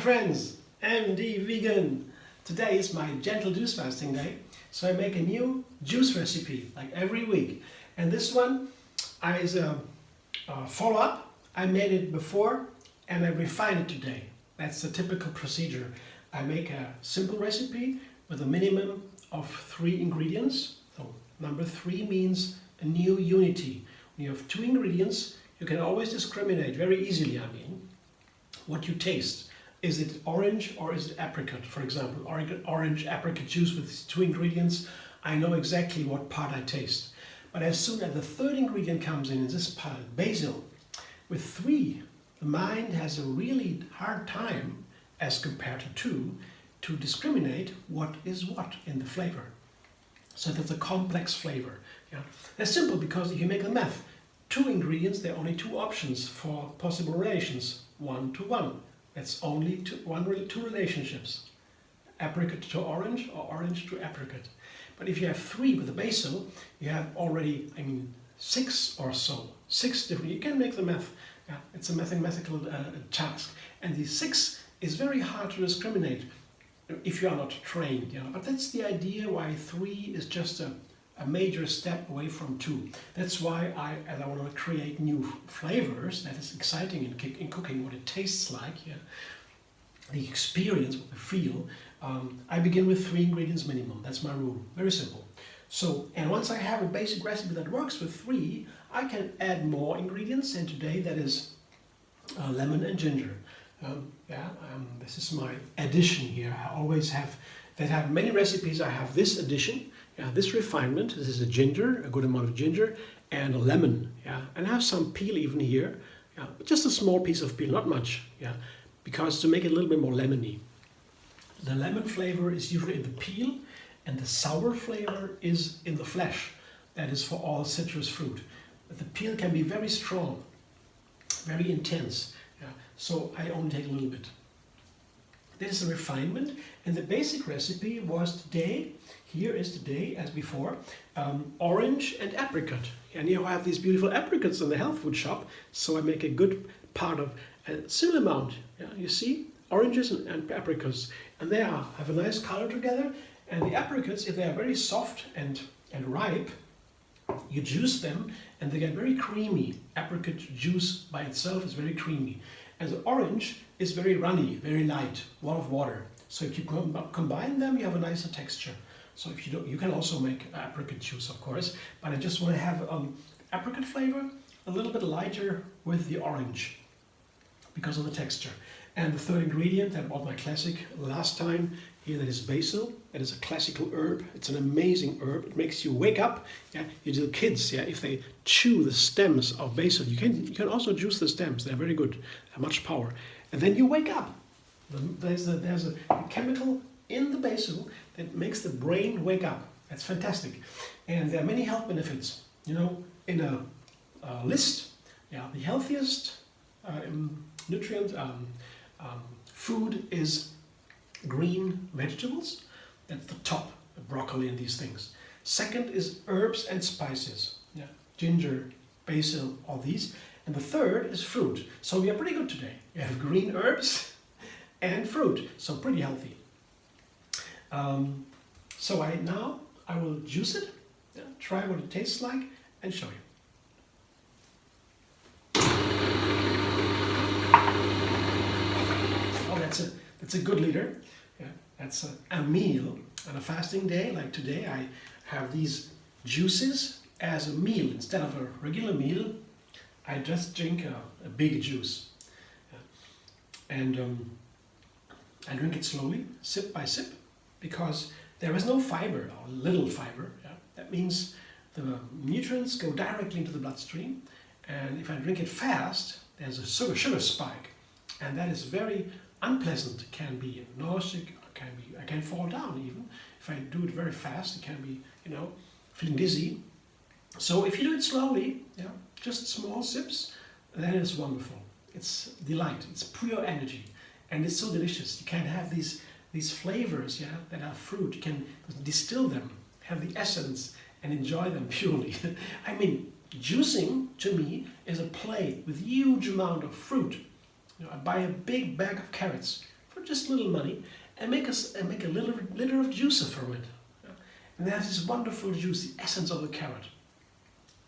friends, MD Vegan. Today is my Gentle Juicefasting day, so I make a new juice recipe like every week. And this one is a follow-up. I made it before and I refined it today. That's the typical procedure. I make a simple recipe with a minimum of 3 ingredients. So number 3 means a new unity. When you have 2 ingredients, you can always discriminate very easily, what you taste. Is it orange or is it apricot? For example, orange apricot juice with 2 ingredients, I know exactly what part I taste. But as soon as the 3rd ingredient comes in this part, basil, with 3, the mind has a really hard time, as compared to 2, to discriminate what is what in the flavor. So that's a complex flavor. Yeah? That's simple because if you make the math, 2 ingredients, there are only 2 options for possible relations, 1 to 1. That's only 2 relationships, apricot to orange or orange to apricot. But if you have 3 with the basil, you have already, 6 or so, 6 different, you can make the math. Yeah, it's a mathematical task. And the 6 is very hard to discriminate if you are not trained. But that's the idea why 3 is just a major step away from 2. That's why I want to create new flavors. That is exciting in cooking, what it tastes like, the experience, what I feel. I begin with 3 ingredients minimum. That's my rule. Very simple. So, and once I have a basic recipe that works with 3, I can add more ingredients. And today that is lemon and ginger. This is my addition here. I always have many recipes. I have this addition. This refinement, this is a ginger, a good amount of ginger, and a lemon, and I have some peel even here, just a small piece of peel, not much, because to make it a little bit more lemony. The lemon flavor is usually in the peel, and the sour flavor is in the flesh. That is for all citrus fruit. But the peel can be very strong, very intense, so I only take a little bit. This is a refinement, and the basic recipe was today, here is today as before, orange and apricot. And you have these beautiful apricots in the health food shop, so I make a good part of a similar amount. You see, oranges and apricots, and they have a nice color together. And the apricots, if they are very soft and ripe, you juice them and they get very creamy. Apricot juice by itself is very creamy. And the orange is very runny, very light, a lot of water. So if you combine them, you have a nicer texture. So if you don't, you can also make apricot juice, of course. But I just want to have apricot flavor, a little bit lighter with the orange, because of the texture. And the 3rd ingredient, that was my classic last time, here that is basil. That is a classical herb. It's an amazing herb. It makes you wake up. You do kids, if they chew the stems of basil, you can also juice the stems. They're very good, they have much power. And then you wake up. There's a chemical in the basil that makes the brain wake up. That's fantastic. And there are many health benefits. In a list, the healthiest nutrient food is green vegetables. That's the top, the broccoli and these things. Second is herbs and spices. Ginger, basil, all these. And the 3rd is fruit. So we are pretty good today. We have green herbs and fruit, so pretty healthy. So I will juice it, try what it tastes like, and show you. Oh, that's a good liter. That's a meal on a fasting day like today. I have these juices as a meal instead of a regular meal. I just drink a big juice, and I drink it slowly, sip by sip, because there is no fiber, or little fiber. That means the nutrients go directly into the bloodstream, and if I drink it fast, there's a sugar spike, and that is very unpleasant. It can be nausea, I can fall down even. If I do it very fast, it can be, feeling dizzy. So if you do it slowly, just small sips, then it's wonderful. It's delight, it's pure energy, and it's so delicious. You can have these flavors, that are fruit. You can distill them, have the essence, and enjoy them purely. Juicing to me is a play with huge amount of fruit. I buy a big bag of carrots for just a little money, and make a little liter of juicer from it. Yeah. And they have this wonderful juice, the essence of the carrot,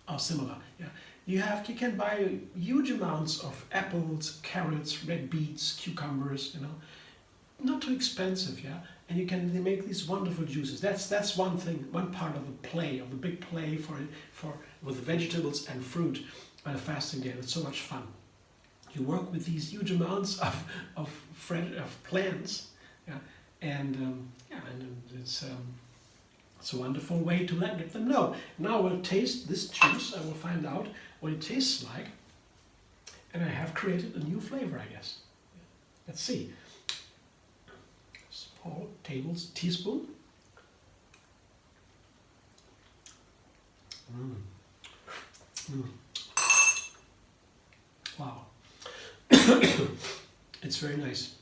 are similar. Yeah. You can buy huge amounts of apples, carrots, red beets, cucumbers, not too expensive, yeah. And they make these wonderful juices. That's one thing, one part of the big play with vegetables and fruit on a fasting day. It's so much fun. You work with these huge amounts of plants, yeah, and it's a wonderful way to let them know. Now we'll taste this juice. I will find out what it tastes like, and I have created a new flavor, I guess. Let's see. Small teaspoon. Wow. It's very nice.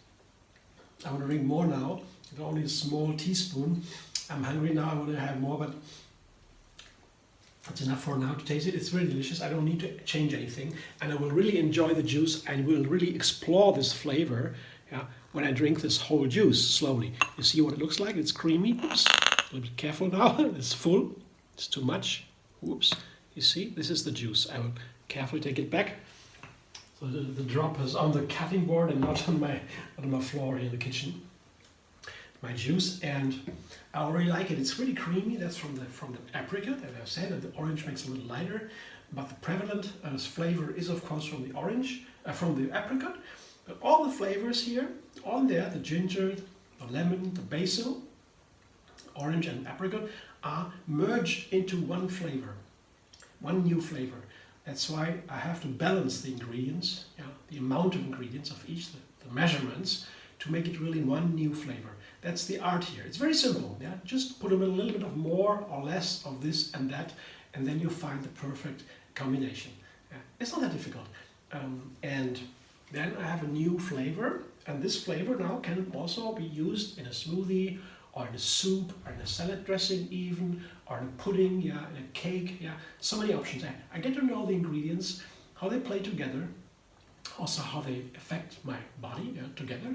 I want to drink more now. It's only a small teaspoon. I'm hungry now. I want to have more, but it's enough for now to taste it. It's very delicious. I don't need to change anything, and I will really enjoy the juice and will really explore this flavor. Yeah, when I drink this whole juice slowly. You see what it looks like? It's creamy. Oops. A little bit careful now. It's full. It's too much. Whoops. You see? This is the juice. I will carefully take it back. So the drop is on the cutting board and not on my floor in the kitchen. My juice, and I already like it. It's really creamy. That's from the apricot, as I said, and the orange makes it a little lighter. But the prevalent flavor is, of course, from the orange, from the apricot. But all the flavors here, on there, the ginger, the lemon, the basil, orange and apricot, are merged into one flavor, one new flavor. That's why I have to balance the ingredients, the amount of ingredients of each, the measurements, to make it really one new flavor. That's the art here. It's very simple. Yeah, just put a little bit of more or less of this and that, and then you find the perfect combination. Yeah, it's not that difficult. And then I have a new flavor, and this flavor now can also be used in a smoothie, or in a soup, or in a salad dressing even, or in a pudding, yeah, in a cake, yeah. So many options. I get to know the ingredients, how they play together, also how they affect my body together.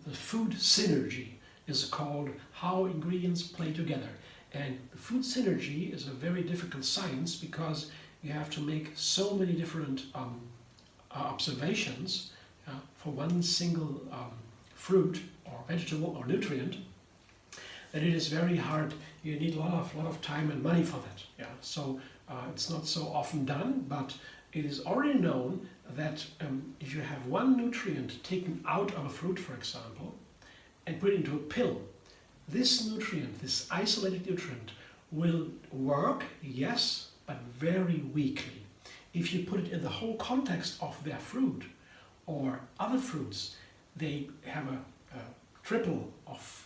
The food synergy is called how ingredients play together. And the food synergy is a very difficult science because you have to make so many different observations for one single fruit or vegetable or nutrient, that it is very hard. You need a lot of time and money for that. Yeah, so it's not so often done, but it is already known that if you have one nutrient taken out of a fruit, for example, and put it into a pill, this nutrient, this isolated nutrient, will work, yes, but very weakly. If you put it in the whole context of their fruit or other fruits, they have a triple of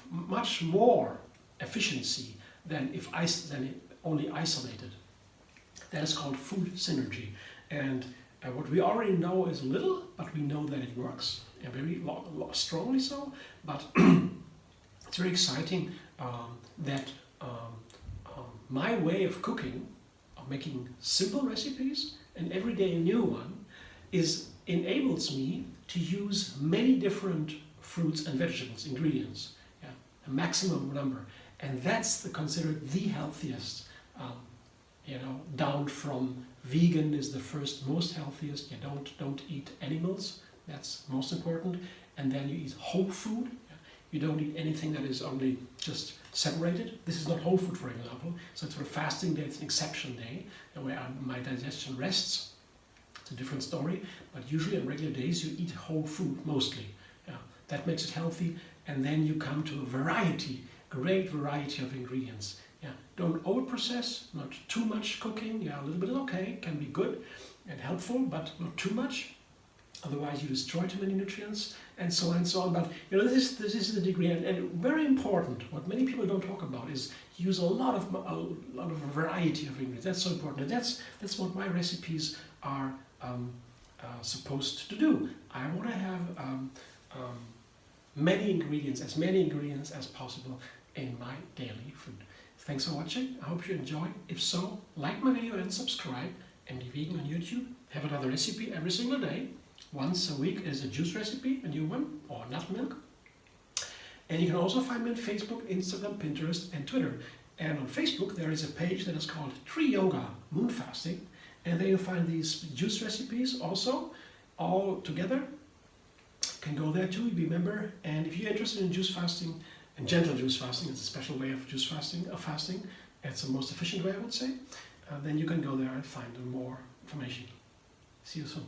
much more efficiency than if only isolated. That is called food synergy. And what we already know is little, but we know that it works, and very strongly so. But it's very exciting that my way of cooking, of making simple recipes, and every day a new one, enables me to use many different fruits and vegetables, ingredients, a maximum number. And that's considered the healthiest. Down from vegan is the first most healthiest. You don't eat animals. That's most important. And then you eat whole food. You don't eat anything that is only just separated. This is not whole food, for example. So it's for a fasting day. It's an exception day where my digestion rests. It's a different story. But usually on regular days you eat whole food mostly. That makes it healthy. And then you come to a great variety of ingredients. Don't overprocess, not too much cooking. A little bit is okay, can be good and helpful, but not too much. Otherwise you destroy too many nutrients, and so on and so on. But this is the degree, and very important. What many people don't talk about is use a lot of variety of ingredients. That's so important, and that's what my recipes are supposed to do. I want to have many ingredients as possible in my daily food. Thanks for watching. I hope you enjoy. If so, like my video and subscribe. MD Vegan on YouTube. Have another recipe every single day. once a week is a juice recipe, a new one, or nut milk. And you can also find me on Facebook, Instagram, Pinterest, and Twitter. And on Facebook there is a page that is called Tree Yoga Moon Fasting, and there you'll find these juice recipes also, all together. You can go there too, be a member. And if you're interested in juice fasting, and gentle juice fasting, it's a special way of juice fasting, it's the most efficient way, I would say, then you can go there and find more information. See you soon.